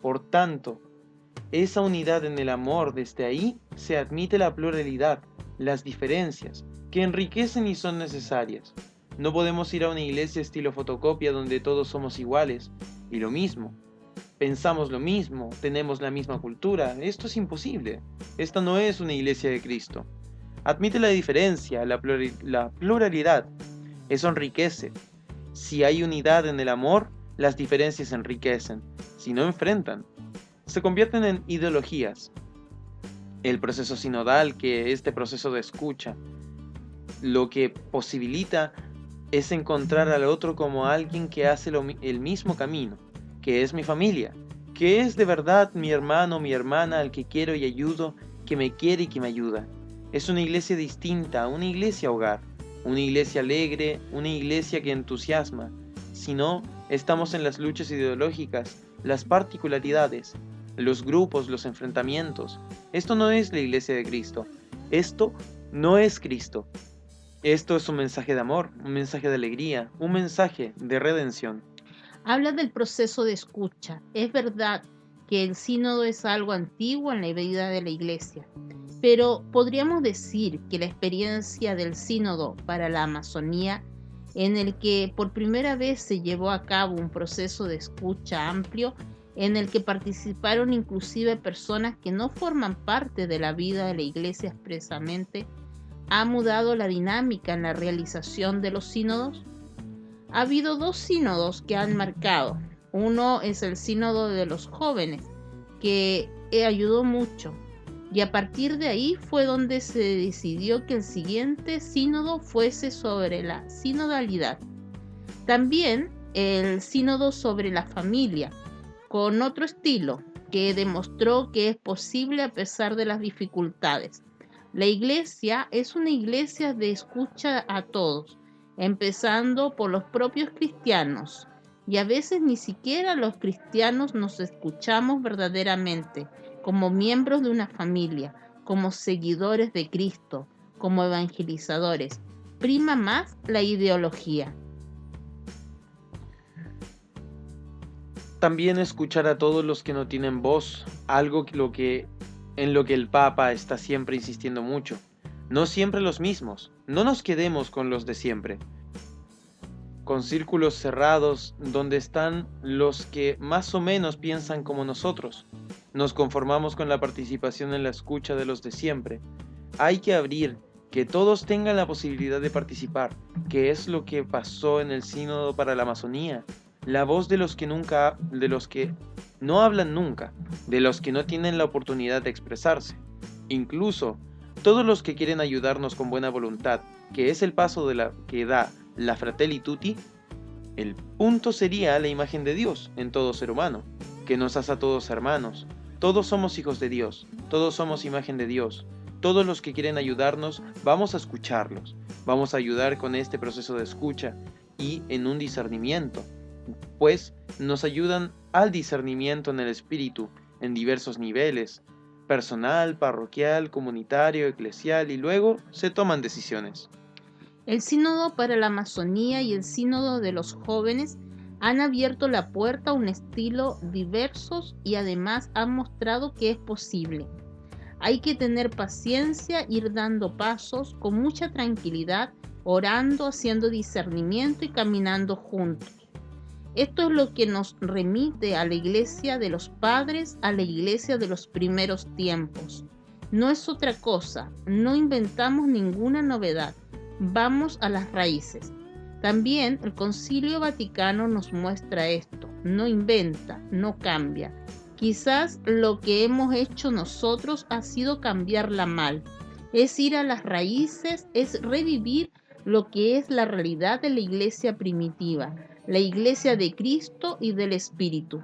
Por tanto, esa unidad en el amor, desde ahí se admite la pluralidad, las diferencias, que enriquecen y son necesarias. No podemos ir a una iglesia estilo fotocopia donde todos somos iguales y lo mismo. Pensamos lo mismo, tenemos la misma cultura. Esto es imposible. Esta no es una iglesia de Cristo. Admite la diferencia, la pluralidad. Eso enriquece. Si hay unidad en el amor, las diferencias enriquecen. Si no, enfrentan. Se convierten en ideologías. El proceso sinodal, que este proceso de escucha, lo que posibilita es encontrar al otro como alguien que hace el mismo camino, que es mi familia, que es de verdad mi hermano, mi hermana, al que quiero y ayudo, que me quiere y que me ayuda. Es una iglesia distinta, una iglesia hogar, una iglesia alegre, una iglesia que entusiasma. Si no, estamos en las luchas ideológicas, las particularidades, los grupos, los enfrentamientos. Esto no es la iglesia de Cristo. Esto no es Cristo. Esto es un mensaje de amor, un mensaje de alegría, un mensaje de redención. Habla del proceso de escucha. Es verdad que el sínodo es algo antiguo en la vida de la iglesia, pero podríamos decir que la experiencia del sínodo para la Amazonía, en el que por primera vez se llevó a cabo un proceso de escucha amplio, en el que participaron inclusive personas que no forman parte de la vida de la iglesia expresamente, ha mudado la dinámica en la realización de los sínodos. Ha habido 2 sínodos que han marcado. Uno es el sínodo de los jóvenes, que ayudó mucho, y a partir de ahí fue donde se decidió que el siguiente sínodo fuese sobre la sinodalidad. También el sínodo sobre la familia, con otro estilo, que demostró que es posible a pesar de las dificultades. La iglesia es una iglesia de escucha a todos, empezando por los propios cristianos, y a veces ni siquiera los cristianos nos escuchamos verdaderamente, como miembros de una familia, como seguidores de Cristo, como evangelizadores. Prima más la ideología. También escuchar a todos los que no tienen voz, algo en lo que el Papa está siempre insistiendo mucho. No siempre los mismos, no nos quedemos con los de siempre. Con círculos cerrados donde están los que más o menos piensan como nosotros. Nos conformamos con la participación en la escucha de los de siempre. Hay que abrir, que todos tengan la posibilidad de participar, que es lo que pasó en el Sínodo para la Amazonía. La voz de los que no hablan nunca, de los que no tienen la oportunidad de expresarse. Incluso todos los que quieren ayudarnos con buena voluntad, que es el paso que da la Fratelli Tutti. El punto sería la imagen de Dios en todo ser humano, que nos hace a todos hermanos. Todos somos hijos de Dios, todos somos imagen de Dios. Todos los que quieren ayudarnos, vamos a escucharlos, vamos a ayudar con este proceso de escucha y en un discernimiento, pues nos ayudan al discernimiento en el espíritu, en diversos niveles, personal, parroquial, comunitario, eclesial, y luego se toman decisiones. El Sínodo para la Amazonía y el Sínodo de los jóvenes han abierto la puerta a un estilo diversos y además han mostrado que es posible. Hay que tener paciencia, ir dando pasos con mucha tranquilidad, orando, haciendo discernimiento y caminando juntos. Esto es lo que nos remite a la iglesia de los padres, a la iglesia de los primeros tiempos. No es otra cosa, no inventamos ninguna novedad, vamos a las raíces. También el Concilio Vaticano nos muestra esto, no inventa, no cambia. Quizás lo que hemos hecho nosotros ha sido cambiarla mal, es ir a las raíces, es revivir lo que es la realidad de la iglesia primitiva, la iglesia de Cristo y del Espíritu.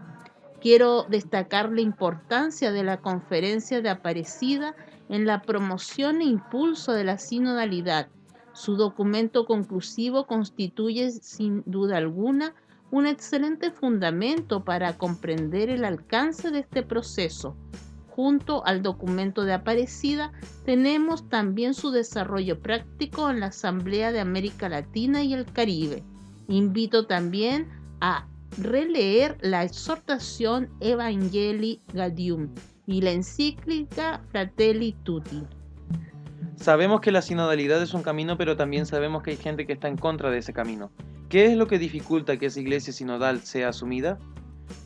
Quiero destacar la importancia de la conferencia de Aparecida en la promoción e impulso de la sinodalidad. Su documento conclusivo constituye sin duda alguna un excelente fundamento para comprender el alcance de este proceso. Junto al documento de Aparecida tenemos también su desarrollo práctico en la Asamblea de América Latina y el Caribe. Invito también a releer la exhortación Evangelii Gaudium y la encíclica Fratelli Tutti. Sabemos que la sinodalidad es un camino, pero también sabemos que hay gente que está en contra de ese camino. ¿Qué es lo que dificulta que esa iglesia sinodal sea asumida?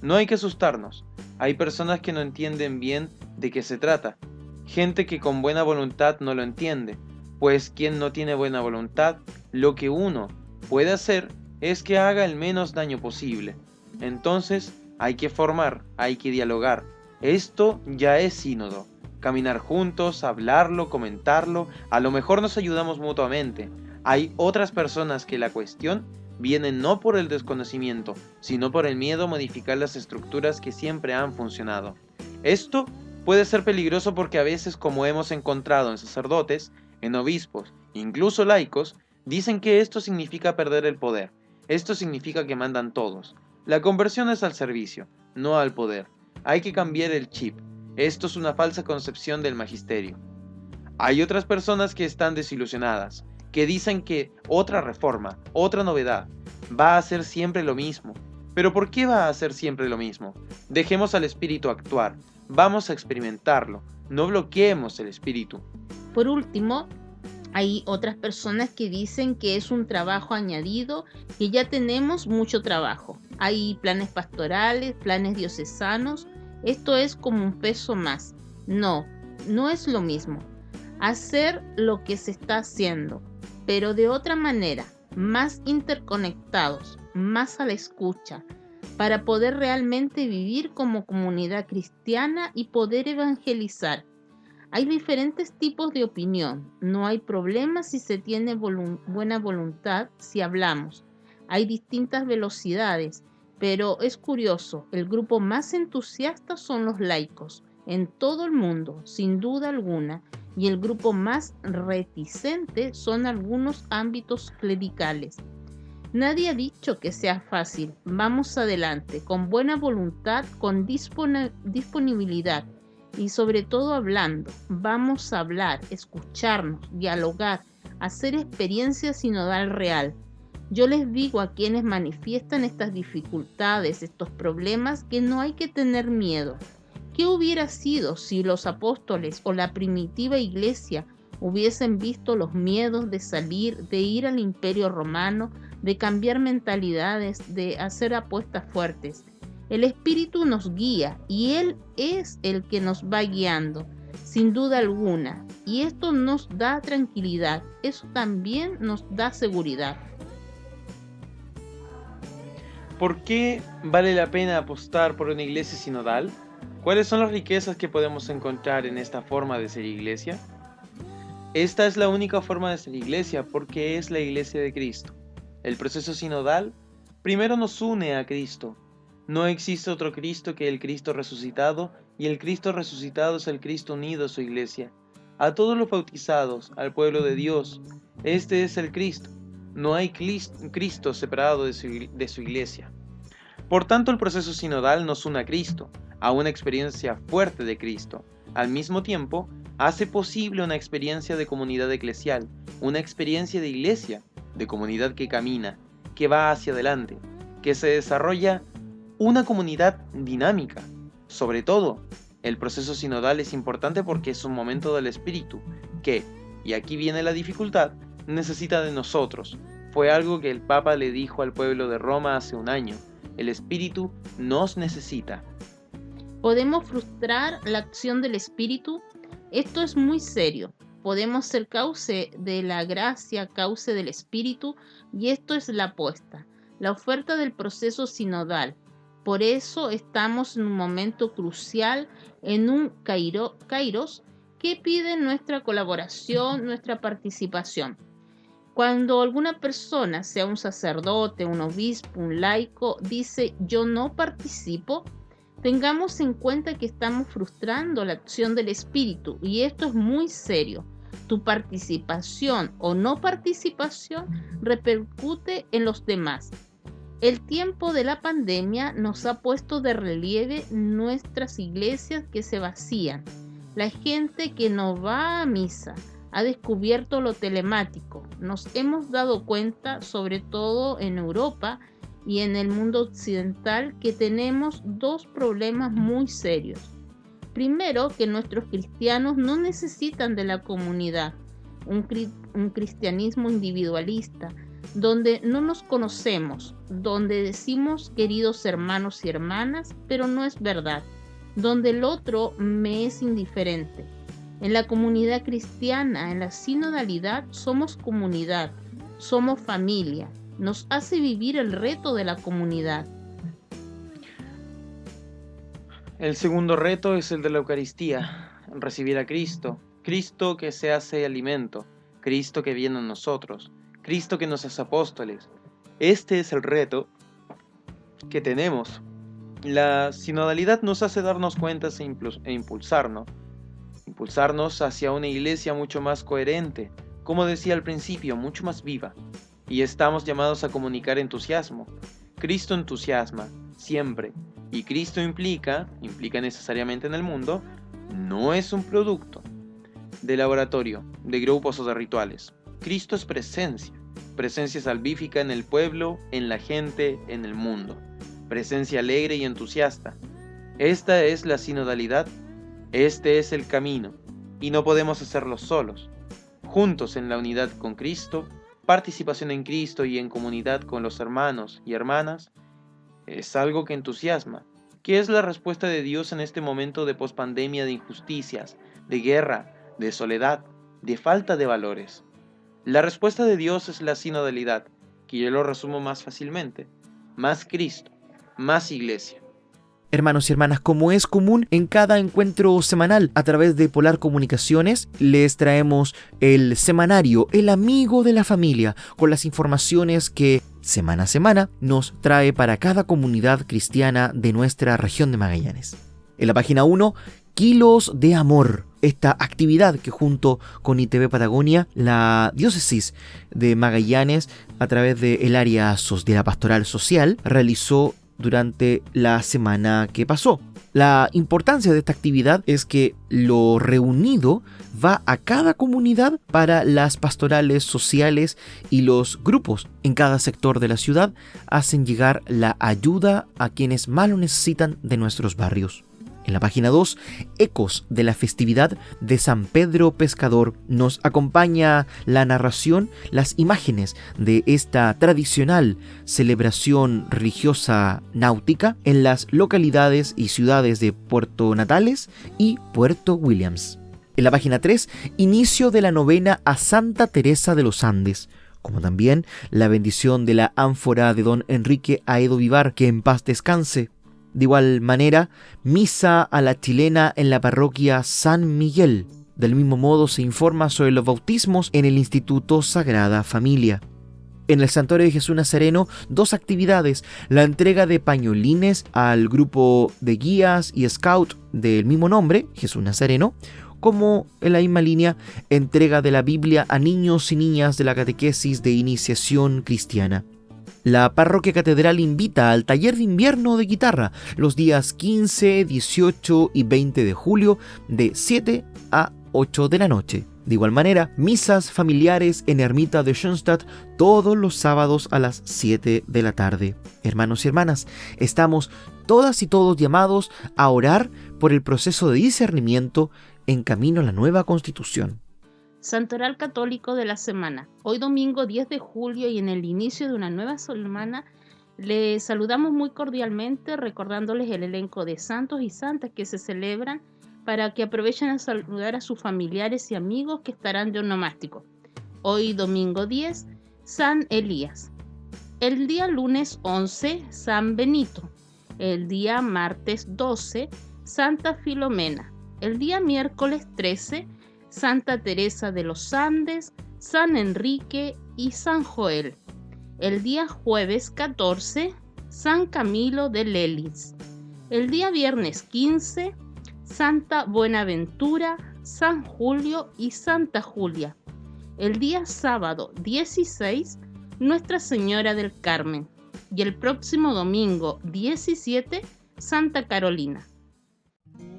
No hay que asustarnos. Hay personas que no entienden bien de qué se trata. Gente que con buena voluntad no lo entiende. Pues quien no tiene buena voluntad, lo que uno puede hacer es que haga el menos daño posible. Entonces, hay que formar, hay que dialogar. Esto ya es sínodo. Caminar juntos, hablarlo, comentarlo, a lo mejor nos ayudamos mutuamente. Hay otras personas que la cuestión viene no por el desconocimiento, sino por el miedo a modificar las estructuras que siempre han funcionado. Esto puede ser peligroso porque a veces, como hemos encontrado en sacerdotes, en obispos, incluso laicos, dicen que esto significa perder el poder. Esto significa que mandan todos. La conversión es al servicio, no al poder. Hay que cambiar el chip. Esto es una falsa concepción del magisterio. Hay otras personas que están desilusionadas, que dicen que otra reforma, otra novedad, va a hacer siempre lo mismo. ¿Pero por qué va a hacer siempre lo mismo? Dejemos al espíritu actuar, vamos a experimentarlo, no bloqueemos el espíritu. Por último, hay otras personas que dicen que es un trabajo añadido, que ya tenemos mucho trabajo. Hay planes pastorales, planes diocesanos. Esto es como un peso más. No, no es lo mismo. Hacer lo que se está haciendo, pero de otra manera, más interconectados, más a la escucha, para poder realmente vivir como comunidad cristiana y poder evangelizar. Hay diferentes tipos de opinión. No hay problema si se tiene buena voluntad, si hablamos. Hay distintas velocidades. Pero es curioso, el grupo más entusiasta son los laicos, en todo el mundo, sin duda alguna, y el grupo más reticente son algunos ámbitos clericales. Nadie ha dicho que sea fácil, vamos adelante, con buena voluntad, con disponibilidad y sobre todo hablando. Vamos a hablar, escucharnos, dialogar, hacer experiencia sinodal real. Yo les digo a quienes manifiestan estas dificultades, estos problemas, que no hay que tener miedo. ¿Qué hubiera sido si los apóstoles o la primitiva iglesia hubiesen visto los miedos de salir, de ir al Imperio Romano, de cambiar mentalidades, de hacer apuestas fuertes? El Espíritu nos guía y Él es el que nos va guiando, sin duda alguna. Y esto nos da tranquilidad, eso también nos da seguridad. ¿Por qué vale la pena apostar por una iglesia sinodal? ¿Cuáles son las riquezas que podemos encontrar en esta forma de ser iglesia? Esta es la única forma de ser iglesia porque es la iglesia de Cristo. El proceso sinodal primero nos une a Cristo. No existe otro Cristo que el Cristo resucitado, y el Cristo resucitado es el Cristo unido a su iglesia. A todos los bautizados, al pueblo de Dios, este es el Cristo. No hay Cristo separado de su iglesia. Por tanto, el proceso sinodal nos une a Cristo, a una experiencia fuerte de Cristo. Al mismo tiempo, hace posible una experiencia de comunidad eclesial, una experiencia de iglesia, de comunidad que camina, que va hacia adelante, que se desarrolla una comunidad dinámica. Sobre todo, el proceso sinodal es importante porque es un momento del Espíritu que, y aquí viene la dificultad, necesita de nosotros. Fue algo que el Papa le dijo al pueblo de Roma hace un año. El Espíritu nos necesita. ¿Podemos frustrar la acción del Espíritu? Esto es muy serio. Podemos ser cauce de la gracia, cauce del Espíritu, y esto es la apuesta, la oferta del proceso sinodal. Por eso estamos en un momento crucial, en un kairos que pide nuestra colaboración, nuestra participación. Cuando alguna persona, sea un sacerdote, un obispo, un laico, dice yo no participo, tengamos en cuenta que estamos frustrando la acción del Espíritu y esto es muy serio. Tu participación o no participación repercute en los demás. El tiempo de la pandemia nos ha puesto de relieve nuestras iglesias que se vacían. La gente que no va a misa ha descubierto lo telemático. Nos hemos dado cuenta, sobre todo en Europa y en el mundo occidental, que tenemos dos problemas muy serios. Primero, que nuestros cristianos no necesitan de la comunidad. un cristianismo individualista, donde no nos conocemos, donde decimos queridos hermanos y hermanas, pero no es verdad, donde el otro me es indiferente. En la comunidad cristiana, en la sinodalidad, somos comunidad, somos familia, nos hace vivir el reto de la comunidad. El segundo reto es el de la Eucaristía, recibir a Cristo, Cristo que se hace alimento, Cristo que viene a nosotros, Cristo que nos hace apóstoles. Este es el reto que tenemos. La sinodalidad nos hace darnos cuenta e impulsarnos hacia una iglesia mucho más coherente, como decía al principio, mucho más viva. Y estamos llamados a comunicar entusiasmo. Cristo entusiasma, siempre. Y Cristo implica necesariamente en el mundo, no es un producto de laboratorio, de grupos o de rituales. Cristo es presencia salvífica en el pueblo, en la gente, en el mundo. Presencia alegre y entusiasta. Esta es la sinodalidad, este es el camino, y no podemos hacerlo solos. Juntos en la unidad con Cristo, participación en Cristo y en comunidad con los hermanos y hermanas, es algo que entusiasma. ¿Qué es la respuesta de Dios en este momento de pospandemia de injusticias, de guerra, de soledad, de falta de valores? La respuesta de Dios es la sinodalidad, que yo lo resumo más fácilmente. Más Cristo, más iglesia. Hermanos y hermanas, como es común en cada encuentro semanal a través de Polar Comunicaciones, les traemos el semanario, el amigo de la familia, con las informaciones que semana a semana nos trae para cada comunidad cristiana de nuestra región de Magallanes. En la página 1, Kilos de Amor, esta actividad que junto con ITV Patagonia, la diócesis de Magallanes, a través del área de la pastoral social, realizó durante la semana que pasó. La importancia de esta actividad es que lo reunido va a cada comunidad para las pastorales sociales, y los grupos en cada sector de la ciudad hacen llegar la ayuda a quienes más lo necesitan de nuestros barrios. En la página 2, Ecos de la festividad de San Pedro Pescador, nos acompaña la narración, las imágenes de esta tradicional celebración religiosa náutica en las localidades y ciudades de Puerto Natales y Puerto Williams. En la página 3, inicio de la novena a Santa Teresa de los Andes, como también la bendición de la ánfora de don Enrique Aedo Vivar, que en paz descanse. De igual manera, misa a la chilena en la parroquia San Miguel. Del mismo modo se informa sobre los bautismos en el Instituto Sagrada Familia. En el Santuario de Jesús Nazareno, 2 actividades: la entrega de pañolines al grupo de guías y scout del mismo nombre, Jesús Nazareno, como en la misma línea, entrega de la Biblia a niños y niñas de la catequesis de iniciación cristiana. La parroquia catedral invita al taller de invierno de guitarra los días 15, 18 y 20 de julio de 7 a 8 de la noche. De igual manera, misas familiares en Ermita de Schoenstatt todos los sábados a las 7 de la tarde. Hermanos y hermanas, estamos todas y todos llamados a orar por el proceso de discernimiento en camino a la nueva Constitución. Santoral Católico de la semana. Hoy domingo 10 de julio y en el inicio de una nueva semana, les saludamos muy cordialmente recordándoles el elenco de santos y santas que se celebran, para que aprovechen a saludar a sus familiares y amigos que estarán de onomástico. Hoy domingo 10, San Elías. El día lunes 11, San Benito. El día martes 12, Santa Filomena. El día miércoles 13, Santa Teresa de los Andes, San Enrique y San Joel. El día jueves 14, San Camilo de Lelis. El día viernes 15, Santa Buenaventura, San Julio y Santa Julia. El día sábado 16, Nuestra Señora del Carmen. Y el próximo domingo 17, Santa Carolina.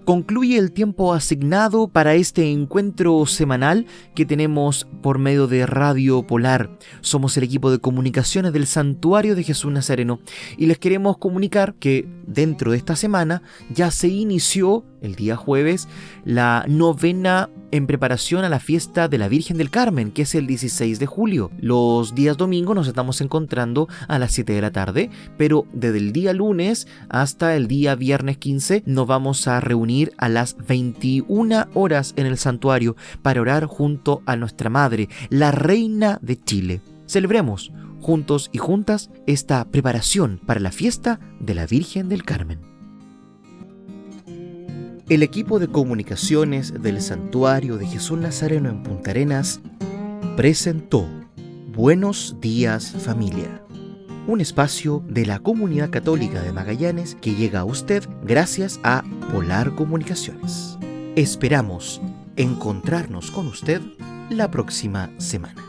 Concluye el tiempo asignado para este encuentro semanal que tenemos por medio de Radio Polar. Somos el equipo de comunicaciones del Santuario de Jesús Nazareno y les queremos comunicar que dentro de esta semana ya se inició el día jueves la novena en preparación a la fiesta de la Virgen del Carmen, que es el 16 de julio. Los días domingos nos estamos encontrando a las 7 de la tarde, pero desde el día lunes hasta el día viernes 15 nos vamos a reunir a las 21 horas en el santuario para orar junto a nuestra Madre, la Reina de Chile. Celebremos juntos y juntas esta preparación para la fiesta de la Virgen del Carmen. El equipo de comunicaciones del Santuario de Jesús Nazareno en Punta Arenas presentó Buenos Días Familia, un espacio de la Comunidad Católica de Magallanes que llega a usted gracias a Polar Comunicaciones. Esperamos encontrarnos con usted la próxima semana.